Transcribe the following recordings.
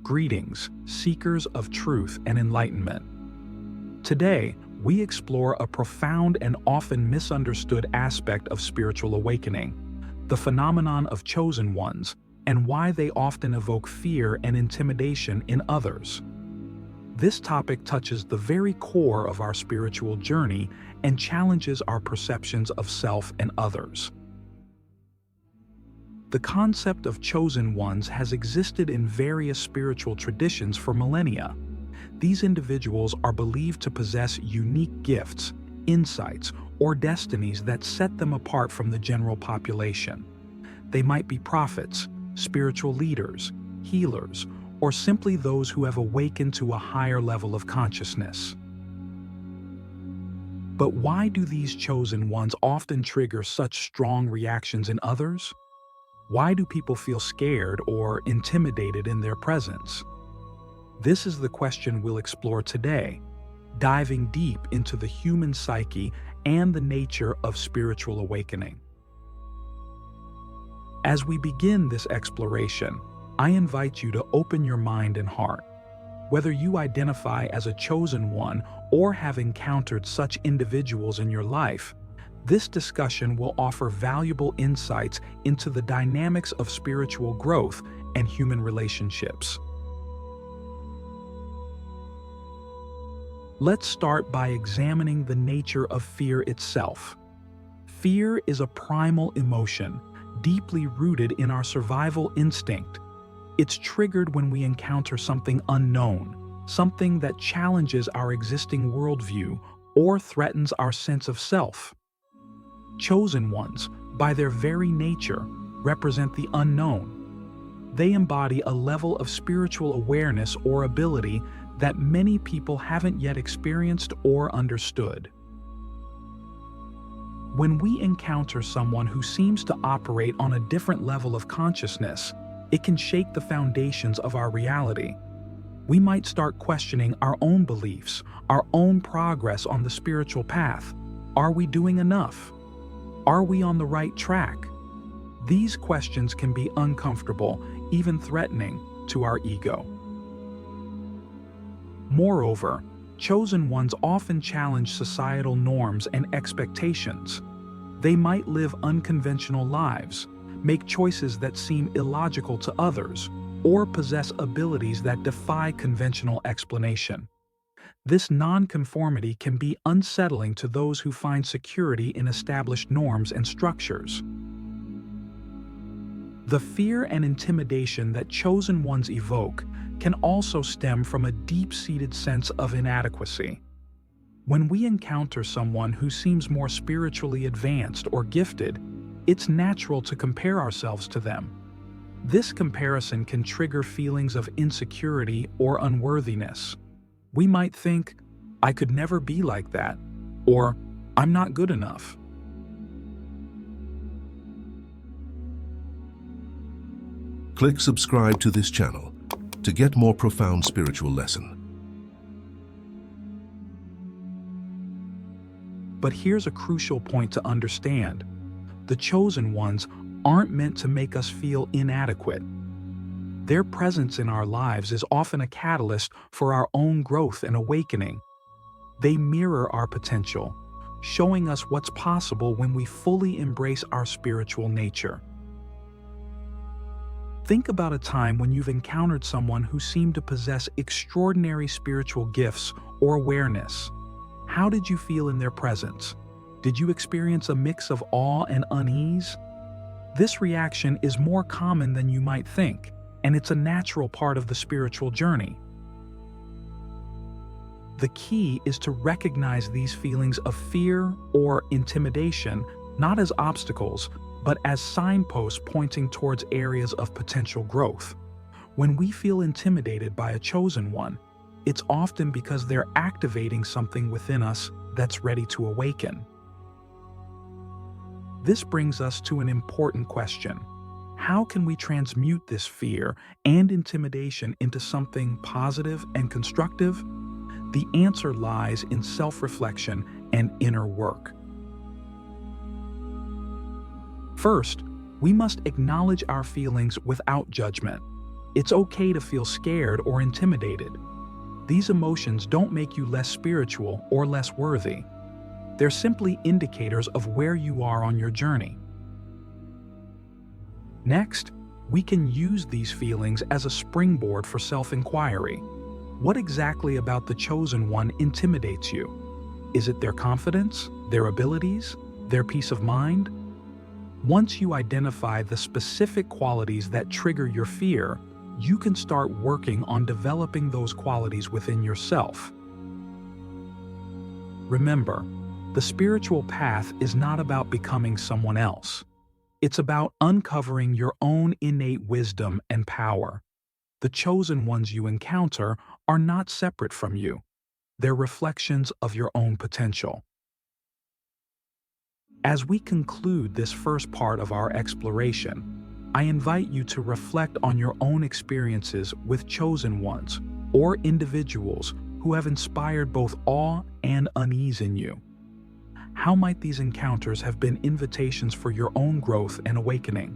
Greetings, seekers of truth and enlightenment. Today, we explore a profound and often misunderstood aspect of spiritual awakening, the phenomenon of chosen ones, and why they often evoke fear and intimidation in others. This topic touches the very core of our spiritual journey and challenges our perceptions of self and others. The concept of chosen ones has existed in various spiritual traditions for millennia. These individuals are believed to possess unique gifts, insights, or destinies that set them apart from the general population. They might be prophets, spiritual leaders, healers, or simply those who have awakened to a higher level of consciousness. But why do these chosen ones often trigger such strong reactions in others? Why do people feel scared or intimidated in their presence? This is the question we'll explore today, diving deep into the human psyche and the nature of spiritual awakening. As we begin this exploration, I invite you to open your mind and heart. Whether you identify as a chosen one or have encountered such individuals in your life, this discussion will offer valuable insights into the dynamics of spiritual growth and human relationships. Let's start by examining the nature of fear itself. Fear is a primal emotion, deeply rooted in our survival instinct. It's triggered when we encounter something unknown, something that challenges our existing worldview or threatens our sense of self. Chosen ones, by their very nature, represent the unknown. They embody a level of spiritual awareness or ability that many people haven't yet experienced or understood. When we encounter someone who seems to operate on a different level of consciousness, it can shake the foundations of our reality. We might start questioning our own beliefs, our own progress on the spiritual path. Are we doing enough? Are we on the right track? These questions can be uncomfortable, even threatening, to our ego. Moreover, chosen ones often challenge societal norms and expectations. They might live unconventional lives, make choices that seem illogical to others, or possess abilities that defy conventional explanation. This nonconformity can be unsettling to those who find security in established norms and structures. The fear and intimidation that chosen ones evoke can also stem from a deep-seated sense of inadequacy. When we encounter someone who seems more spiritually advanced or gifted, it's natural to compare ourselves to them. This comparison can trigger feelings of insecurity or unworthiness. We might think, I could never be like that, or I'm not good enough. Click subscribe to this channel to get more profound spiritual lesson. But here's a crucial point to understand. The chosen ones aren't meant to make us feel inadequate. Their presence in our lives is often a catalyst for our own growth and awakening. They mirror our potential, showing us what's possible when we fully embrace our spiritual nature. Think about a time when you've encountered someone who seemed to possess extraordinary spiritual gifts or awareness. How did you feel in their presence? Did you experience a mix of awe and unease? This reaction is more common than you might think, and it's a natural part of the spiritual journey. The key is to recognize these feelings of fear or intimidation not as obstacles, but as signposts pointing towards areas of potential growth. When we feel intimidated by a chosen one, it's often because they're activating something within us that's ready to awaken. This brings us to an important question. How can we transmute this fear and intimidation into something positive and constructive? The answer lies in self-reflection and inner work. First, we must acknowledge our feelings without judgment. It's okay to feel scared or intimidated. These emotions don't make you less spiritual or less worthy. They're simply indicators of where you are on your journey. Next, we can use these feelings as a springboard for self-inquiry. What exactly about the chosen one intimidates you? Is it their confidence, their abilities, their peace of mind? Once you identify the specific qualities that trigger your fear, you can start working on developing those qualities within yourself. Remember, the spiritual path is not about becoming someone else. It's about uncovering your own innate wisdom and power. The chosen ones you encounter are not separate from you. They're reflections of your own potential. As we conclude this first part of our exploration, I invite you to reflect on your own experiences with chosen ones or individuals who have inspired both awe and unease in you. How might these encounters have been invitations for your own growth and awakening?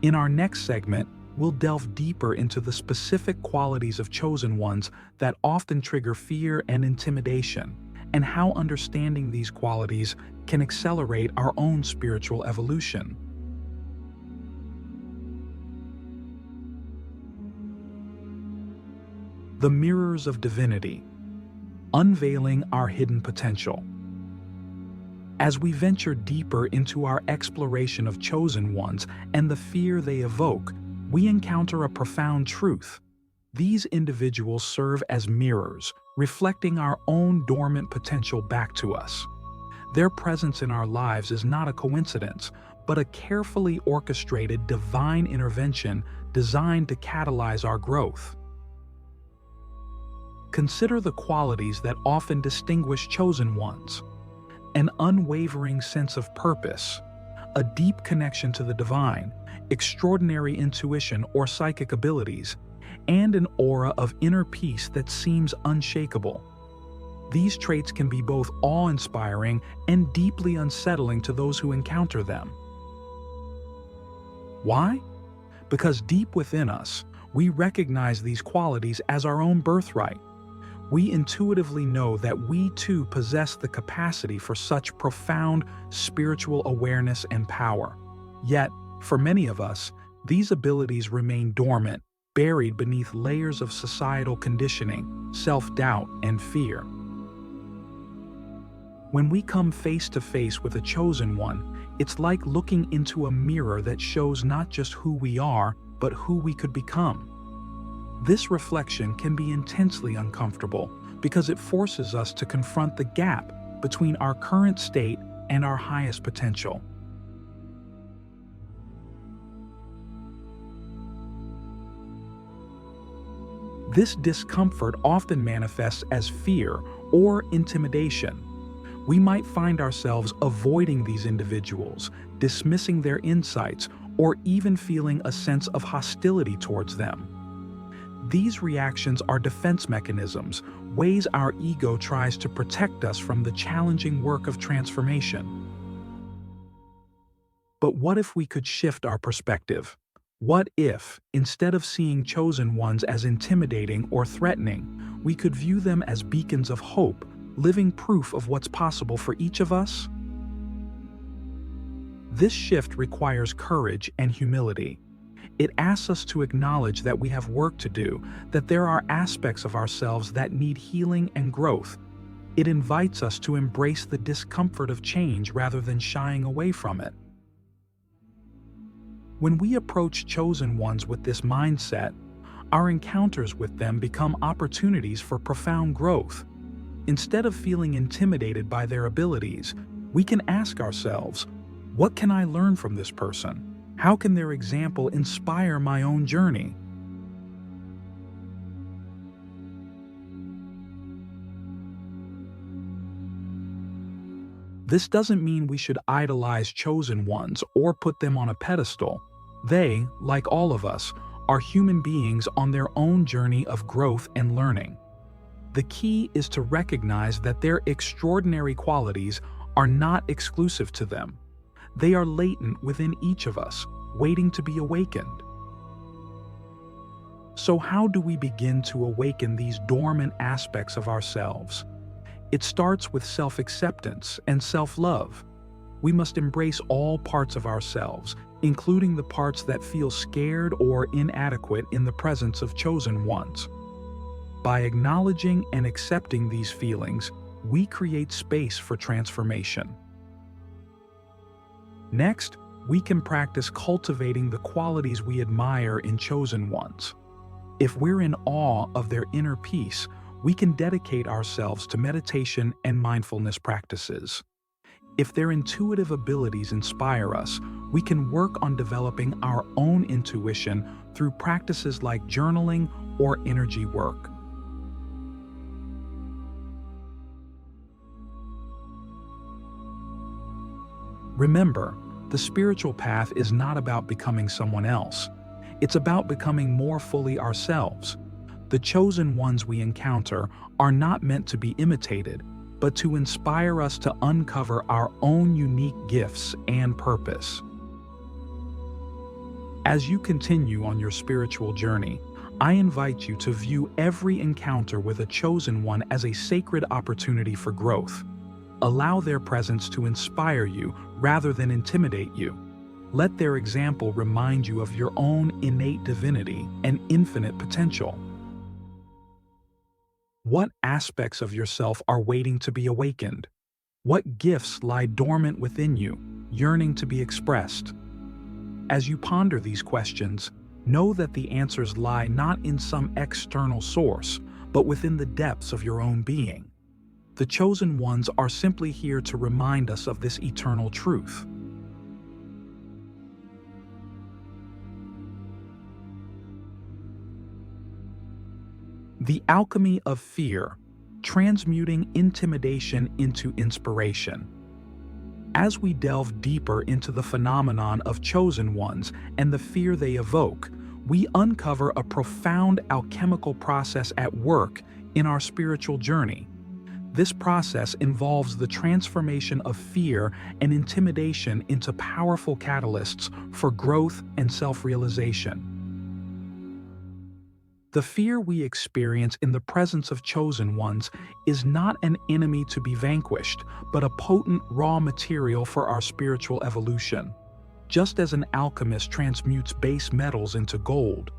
In our next segment, we'll delve deeper into the specific qualities of chosen ones that often trigger fear and intimidation, and how understanding these qualities can accelerate our own spiritual evolution. The Mirrors of Divinity, unveiling our hidden potential. As we venture deeper into our exploration of chosen ones and the fear they evoke, we encounter a profound truth. These individuals serve as mirrors, reflecting our own dormant potential back to us. Their presence in our lives is not a coincidence, but a carefully orchestrated divine intervention designed to catalyze our growth. Consider the qualities that often distinguish chosen ones: an unwavering sense of purpose, a deep connection to the divine, extraordinary intuition or psychic abilities, and an aura of inner peace that seems unshakable. These traits can be both awe-inspiring and deeply unsettling to those who encounter them. Why? Because deep within us, we recognize these qualities as our own birthright. We intuitively know that we too possess the capacity for such profound spiritual awareness and power. Yet, for many of us, these abilities remain dormant, buried beneath layers of societal conditioning, self-doubt, and fear. When we come face to face with a chosen one, it's like looking into a mirror that shows not just who we are, but who we could become. This reflection can be intensely uncomfortable because it forces us to confront the gap between our current state and our highest potential. This discomfort often manifests as fear or intimidation. We might find ourselves avoiding these individuals, dismissing their insights, or even feeling a sense of hostility towards them. These reactions are defense mechanisms, ways our ego tries to protect us from the challenging work of transformation. But what if we could shift our perspective? What if, instead of seeing chosen ones as intimidating or threatening, we could view them as beacons of hope, living proof of what's possible for each of us? This shift requires courage and humility. It asks us to acknowledge that we have work to do, that there are aspects of ourselves that need healing and growth. It invites us to embrace the discomfort of change rather than shying away from it. When we approach chosen ones with this mindset, our encounters with them become opportunities for profound growth. Instead of feeling intimidated by their abilities, we can ask ourselves, what can I learn from this person? How can their example inspire my own journey? This doesn't mean we should idolize chosen ones or put them on a pedestal. They, like all of us, are human beings on their own journey of growth and learning. The key is to recognize that their extraordinary qualities are not exclusive to them. They are latent within each of us, waiting to be awakened. So how do we begin to awaken these dormant aspects of ourselves? It starts with self-acceptance and self-love. We must embrace all parts of ourselves, including the parts that feel scared or inadequate in the presence of chosen ones. By acknowledging and accepting these feelings, we create space for transformation. Next, we can practice cultivating the qualities we admire in chosen ones. If we're in awe of their inner peace, we can dedicate ourselves to meditation and mindfulness practices. If their intuitive abilities inspire us, we can work on developing our own intuition through practices like journaling or energy work. Remember, the spiritual path is not about becoming someone else. It's about becoming more fully ourselves. The chosen ones we encounter are not meant to be imitated, but to inspire us to uncover our own unique gifts and purpose. As you continue on your spiritual journey, I invite you to view every encounter with a chosen one as a sacred opportunity for growth. Allow their presence to inspire you rather than intimidate you. Let their example remind you of your own innate divinity and infinite potential. What aspects of yourself are waiting to be awakened? What gifts lie dormant within you, yearning to be expressed? As you ponder these questions, know that the answers lie not in some external source, but within the depths of your own being. The chosen ones are simply here to remind us of this eternal truth. The Alchemy of Fear, transmuting intimidation into inspiration. As we delve deeper into the phenomenon of chosen ones and the fear they evoke, we uncover a profound alchemical process at work in our spiritual journey. This process involves the transformation of fear and intimidation into powerful catalysts for growth and self-realization. The fear we experience in the presence of chosen ones is not an enemy to be vanquished, but a potent raw material for our spiritual evolution. Just as an alchemist transmutes base metals into gold,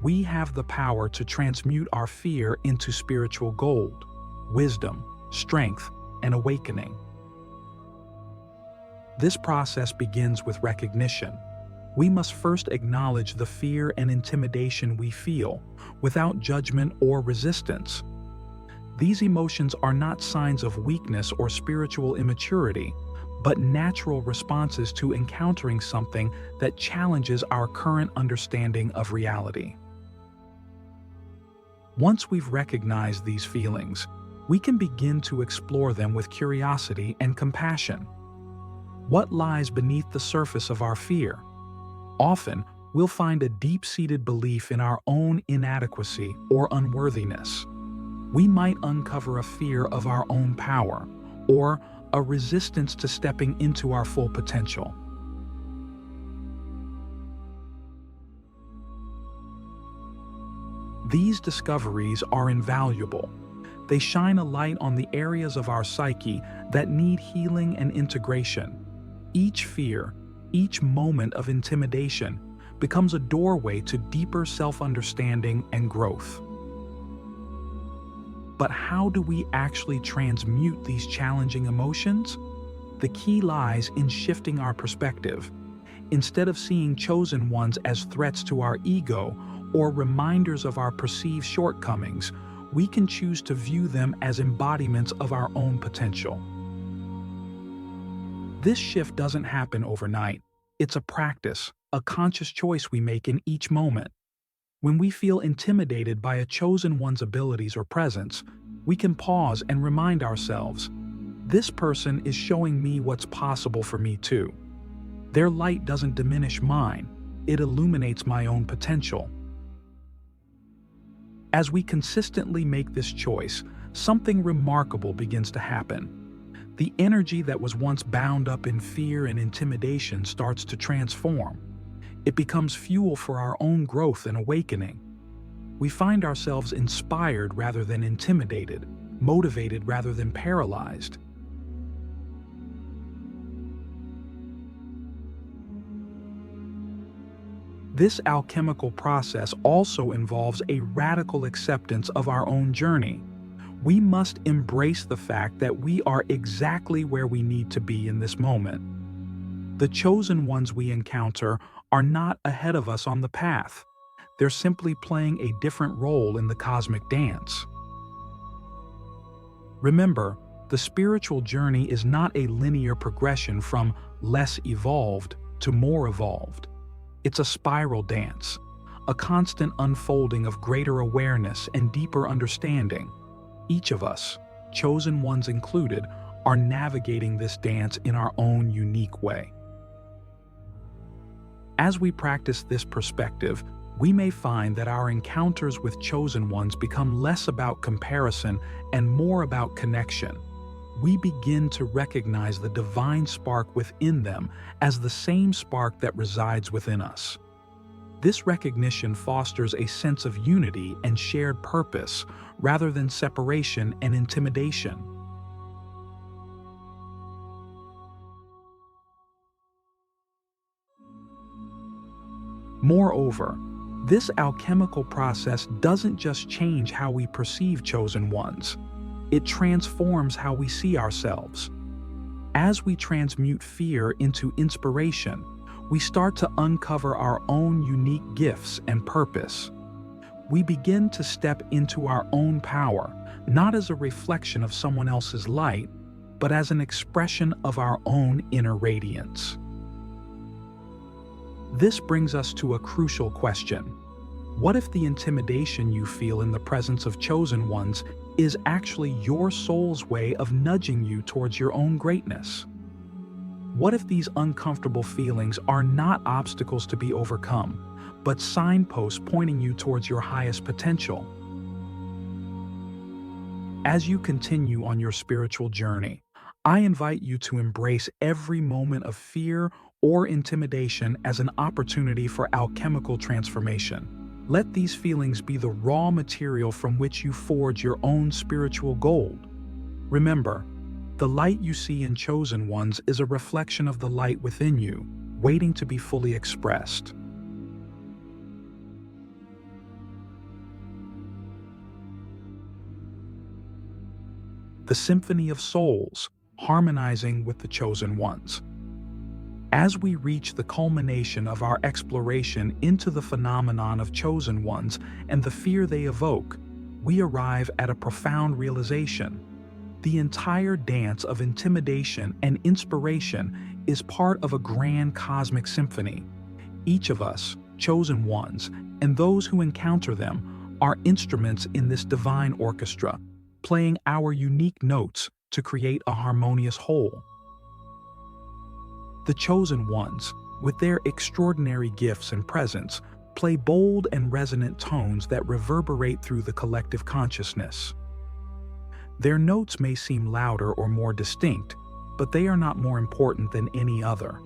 we have the power to transmute our fear into spiritual gold, wisdom, strength, and awakening. This process begins with recognition. We must first acknowledge the fear and intimidation we feel, without judgment or resistance. These emotions are not signs of weakness or spiritual immaturity, but natural responses to encountering something that challenges our current understanding of reality. Once we've recognized these feelings, we can begin to explore them with curiosity and compassion. What lies beneath the surface of our fear? Often, we'll find a deep-seated belief in our own inadequacy or unworthiness. We might uncover a fear of our own power, or a resistance to stepping into our full potential. These discoveries are invaluable. They shine a light on the areas of our psyche that need healing and integration. Each fear, each moment of intimidation becomes a doorway to deeper self-understanding and growth. But how do we actually transmute these challenging emotions? The key lies in shifting our perspective. Instead of seeing chosen ones as threats to our ego or reminders of our perceived shortcomings, we can choose to view them as embodiments of our own potential. This shift doesn't happen overnight. It's a practice, a conscious choice we make in each moment. When we feel intimidated by a chosen one's abilities or presence, we can pause and remind ourselves, this person is showing me what's possible for me too. Their light doesn't diminish mine, it illuminates my own potential. As we consistently make this choice, something remarkable begins to happen. The energy that was once bound up in fear and intimidation starts to transform. It becomes fuel for our own growth and awakening. We find ourselves inspired rather than intimidated, motivated rather than paralyzed. This alchemical process also involves a radical acceptance of our own journey. We must embrace the fact that we are exactly where we need to be in this moment. The chosen ones we encounter are not ahead of us on the path. They're simply playing a different role in the cosmic dance. Remember, the spiritual journey is not a linear progression from less evolved to more evolved. It's a spiral dance, a constant unfolding of greater awareness and deeper understanding. Each of us, chosen ones included, are navigating this dance in our own unique way. As we practice this perspective, we may find that our encounters with chosen ones become less about comparison and more about connection. We begin to recognize the divine spark within them as the same spark that resides within us. This recognition fosters a sense of unity and shared purpose rather than separation and intimidation. Moreover, this alchemical process doesn't just change how we perceive chosen ones. It transforms how we see ourselves. As we transmute fear into inspiration, we start to uncover our own unique gifts and purpose. We begin to step into our own power, not as a reflection of someone else's light, but as an expression of our own inner radiance. This brings us to a crucial question. What if the intimidation you feel in the presence of chosen ones is actually your soul's way of nudging you towards your own greatness? What if these uncomfortable feelings are not obstacles to be overcome, but signposts pointing you towards your highest potential? As you continue on your spiritual journey, I invite you to embrace every moment of fear or intimidation as an opportunity for alchemical transformation. Let these feelings be the raw material from which you forge your own spiritual gold. Remember, the light you see in chosen ones is a reflection of the light within you, waiting to be fully expressed. The symphony of souls, harmonizing with the chosen ones. As we reach the culmination of our exploration into the phenomenon of chosen ones and the fear they evoke, we arrive at a profound realization. The entire dance of intimidation and inspiration is part of a grand cosmic symphony. Each of us, chosen ones, and those who encounter them, are instruments in this divine orchestra, playing our unique notes to create a harmonious whole. The chosen ones, with their extraordinary gifts and presence, play bold and resonant tones that reverberate through the collective consciousness. Their notes may seem louder or more distinct, but they are not more important than any other.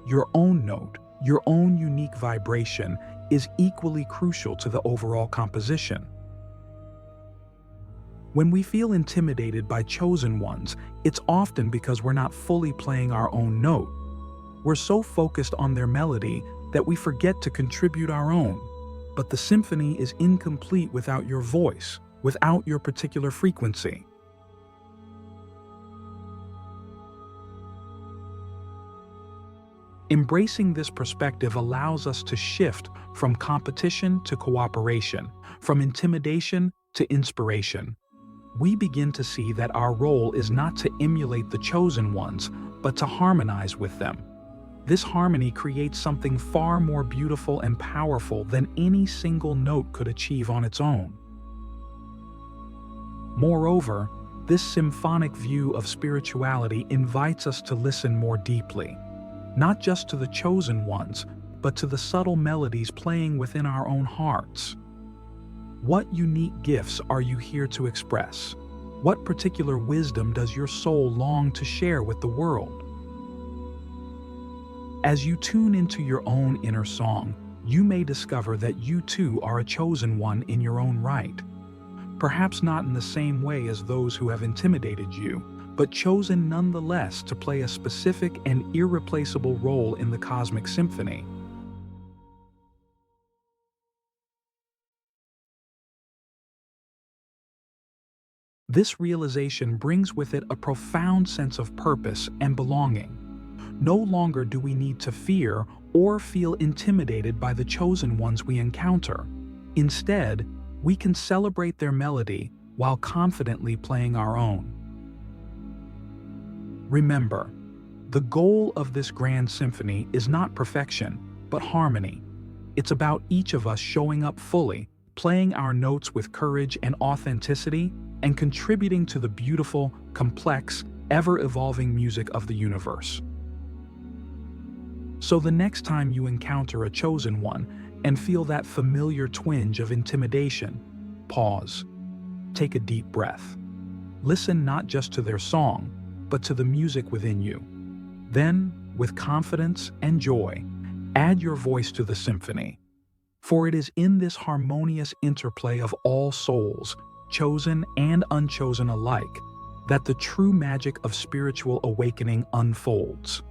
Your own note, your own unique vibration, is equally crucial to the overall composition. When we feel intimidated by chosen ones, it's often because we're not fully playing our own note. We're so focused on their melody that we forget to contribute our own. But the symphony is incomplete without your voice, without your particular frequency. Embracing this perspective allows us to shift from competition to cooperation, from intimidation to inspiration. We begin to see that our role is not to emulate the chosen ones, but to harmonize with them. This harmony creates something far more beautiful and powerful than any single note could achieve on its own. Moreover, this symphonic view of spirituality invites us to listen more deeply, not just to the chosen ones, but to the subtle melodies playing within our own hearts. What unique gifts are you here to express? What particular wisdom does your soul long to share with the world? As you tune into your own inner song, you may discover that you too are a chosen one in your own right. Perhaps not in the same way as those who have intimidated you, but chosen nonetheless to play a specific and irreplaceable role in the cosmic symphony. This realization brings with it a profound sense of purpose and belonging. No longer do we need to fear or feel intimidated by the chosen ones we encounter. Instead, we can celebrate their melody while confidently playing our own. Remember, the goal of this grand symphony is not perfection, but harmony. It's about each of us showing up fully, playing our notes with courage and authenticity, and contributing to the beautiful, complex, ever-evolving music of the universe. So the next time you encounter a chosen one and feel that familiar twinge of intimidation, pause. Take a deep breath. Listen not just to their song, but to the music within you. Then, with confidence and joy, add your voice to the symphony. For it is in this harmonious interplay of all souls, chosen and unchosen alike, that the true magic of spiritual awakening unfolds.